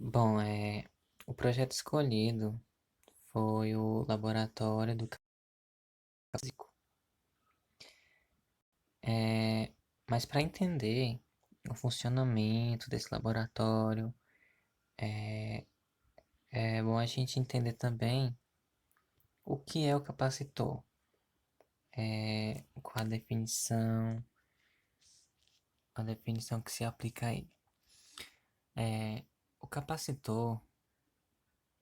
Bom, o projeto escolhido foi o laboratório do físico. É, mas para entender o funcionamento desse laboratório, é, é bom a gente entender também o que é o capacitor, qual a definição que se aplica a ele. O capacitor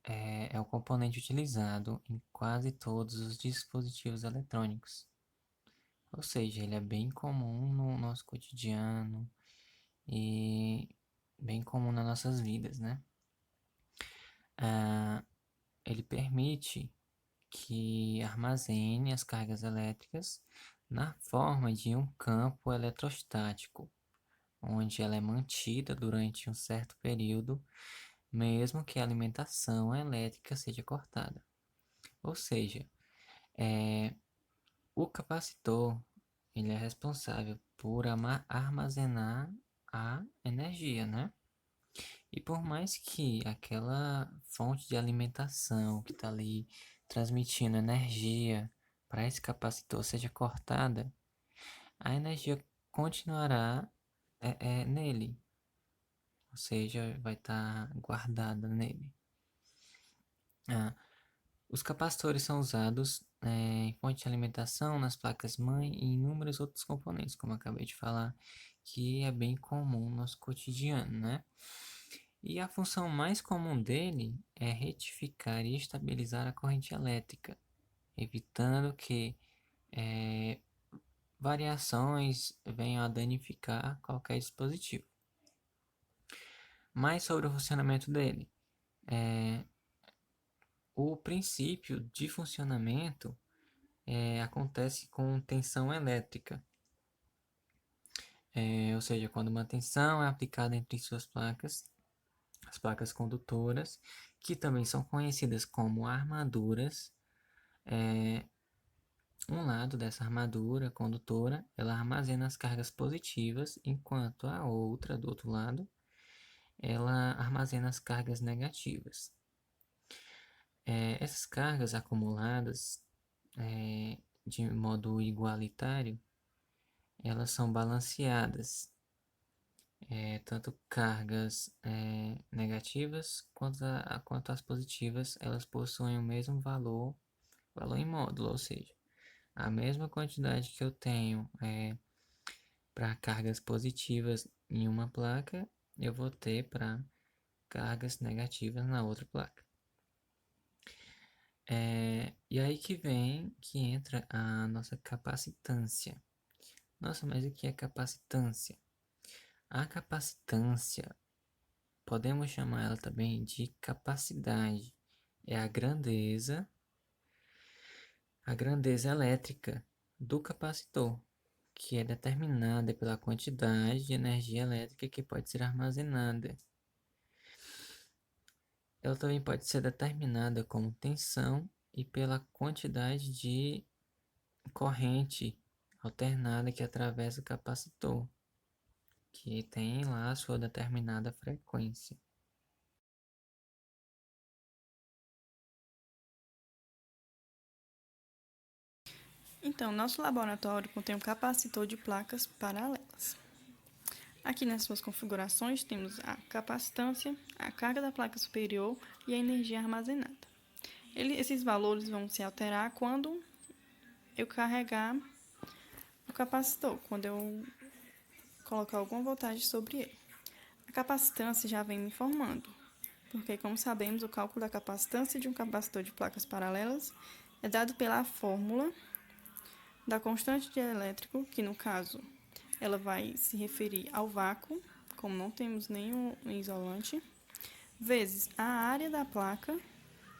é o componente utilizado em quase todos os dispositivos eletrônicos. Ou seja, ele é bem comum no nosso cotidiano e bem comum nas nossas vidas, né? Ah, ele permite que armazene as cargas elétricas na forma de um campo eletrostático, onde ela é mantida durante um certo período, mesmo que a alimentação elétrica seja cortada. Ou seja, é, o capacitor ele é responsável por armazenar a energia, né? E por mais que aquela fonte de alimentação que está ali transmitindo energia para esse capacitor seja cortada, a energia continuará nele, ou seja, vai estar guardada nele. Ah, os capacitores são usados em fonte de alimentação, nas placas-mãe e em inúmeros outros componentes, como eu acabei de falar, que é bem comum no nosso cotidiano, né? E a função mais comum dele é retificar e estabilizar a corrente elétrica, evitando que eh, variações venham a danificar qualquer dispositivo. Mais sobre o funcionamento dele. O princípio de funcionamento acontece com tensão elétrica, ou seja, quando uma tensão é aplicada entre suas placas, as placas condutoras, que também são conhecidas como armaduras. Um lado dessa armadura condutora, ela armazena as cargas positivas, enquanto a outra, do outro lado, ela armazena as cargas negativas. Essas cargas acumuladas de modo igualitário, elas são balanceadas, tanto cargas negativas quanto as positivas, elas possuem o mesmo valor em módulo, ou seja, a mesma quantidade que eu tenho para cargas positivas em uma placa, eu vou ter para cargas negativas na outra placa. E aí que entra a nossa capacitância. Nossa, mas o que é capacitância? A capacitância, podemos chamar ela também de capacidade. É a grandeza elétrica do capacitor, que é determinada pela quantidade de energia elétrica que pode ser armazenada. Ela também pode ser determinada como tensão e pela quantidade de corrente alternada que atravessa o capacitor, que tem lá a sua determinada frequência. Então, nosso laboratório contém um capacitor de placas paralelas. Aqui nas suas configurações temos a capacitância, a carga da placa superior e a energia armazenada. Esses valores vão se alterar quando eu carregar o capacitor, quando eu colocar alguma voltagem sobre ele. A capacitância já vem me informando, porque, como sabemos, o cálculo da capacitância de um capacitor de placas paralelas é dado pela fórmula da constante de elétrico, que no caso ela vai se referir ao vácuo, como não temos nenhum isolante, vezes a área da placa,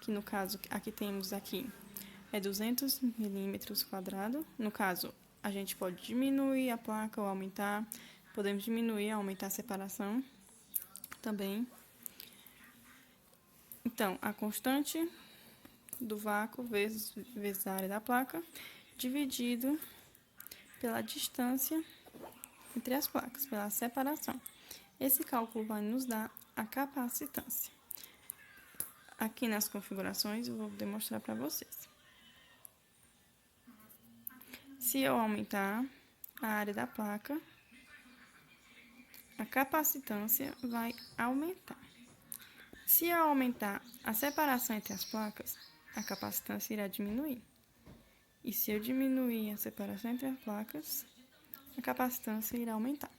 que no caso aqui temos aqui é 200 milímetros quadrados. No caso, a gente pode diminuir a placa ou aumentar, podemos diminuir ou aumentar a separação também. Então, a constante do vácuo vezes a área da placa, dividido pela distância entre as placas, pela separação. Esse cálculo vai nos dar a capacitância. Aqui nas configurações eu vou demonstrar para vocês. Se eu aumentar a área da placa, a capacitância vai aumentar. Se eu aumentar a separação entre as placas, a capacitância irá diminuir. E se eu diminuir a separação entre as placas, a capacitância irá aumentar.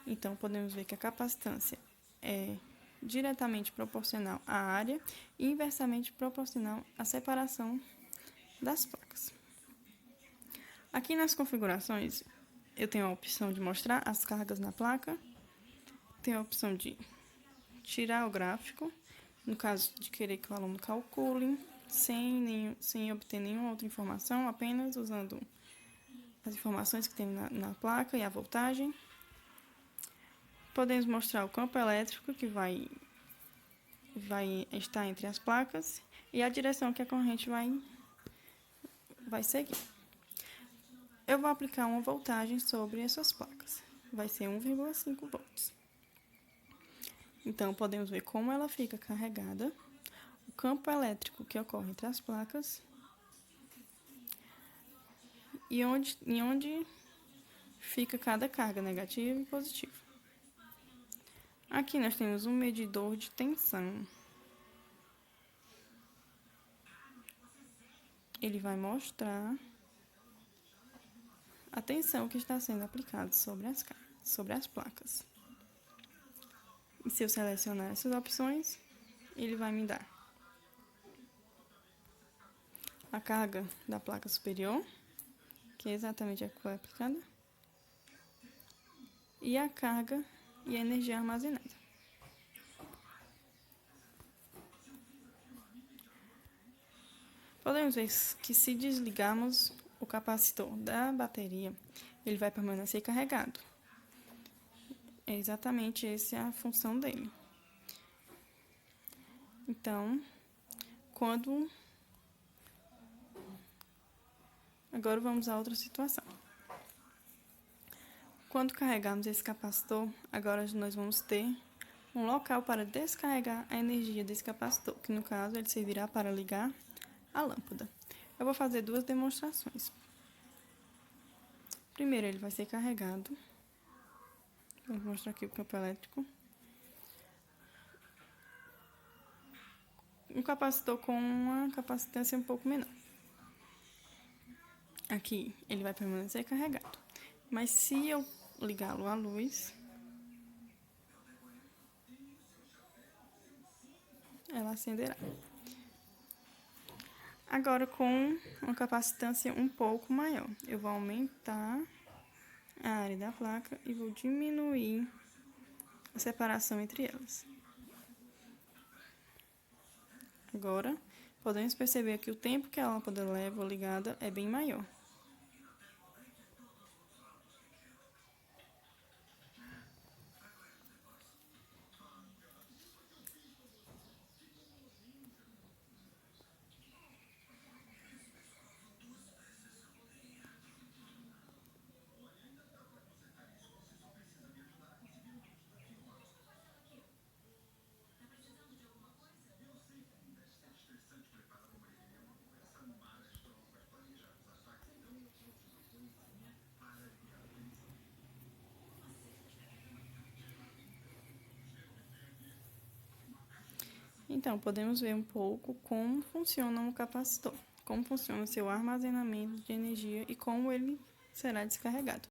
Então, podemos ver que a capacitância é diretamente proporcional à área e inversamente proporcional à separação das placas. Aqui nas configurações, eu tenho a opção de mostrar as cargas na placa, tenho a opção de tirar o gráfico, no caso de querer que o aluno calcule, sem obter nenhuma outra informação, apenas usando as informações que tem na placa e a voltagem. Podemos mostrar o campo elétrico que vai estar entre as placas e a direção que a corrente vai seguir. Eu vou aplicar uma voltagem sobre essas placas. Vai ser 1,5 volts. Então, podemos ver como ela fica carregada, o campo elétrico que ocorre entre as placas e onde fica cada carga, negativa e positiva. Aqui nós temos um medidor de tensão. Ele vai mostrar a tensão que está sendo aplicada sobre as placas. E se eu selecionar essas opções, ele vai me dar a carga da placa superior, que é exatamente a que foi aplicada, e a carga e a energia armazenada. Podemos ver que se desligarmos o capacitor da bateria, ele vai permanecer carregado. É exatamente essa a função dele. Então, agora vamos a outra situação. Quando carregarmos esse capacitor, agora nós vamos ter um local para descarregar a energia desse capacitor, que no caso ele servirá para ligar a lâmpada. Eu vou fazer duas demonstrações. Primeiro, ele vai ser carregado. Vou mostrar aqui o campo elétrico. Um capacitor com uma capacitância um pouco menor. Aqui, ele vai permanecer carregado. Mas se eu ligá-lo à luz, ela acenderá. Agora, com uma capacitância um pouco maior, eu vou aumentar a área da placa e vou diminuir a separação entre elas. Agora, podemos perceber que o tempo que a lâmpada leva ligada é bem maior. Então, podemos ver um pouco como funciona um capacitor, como funciona o seu armazenamento de energia e como ele será descarregado.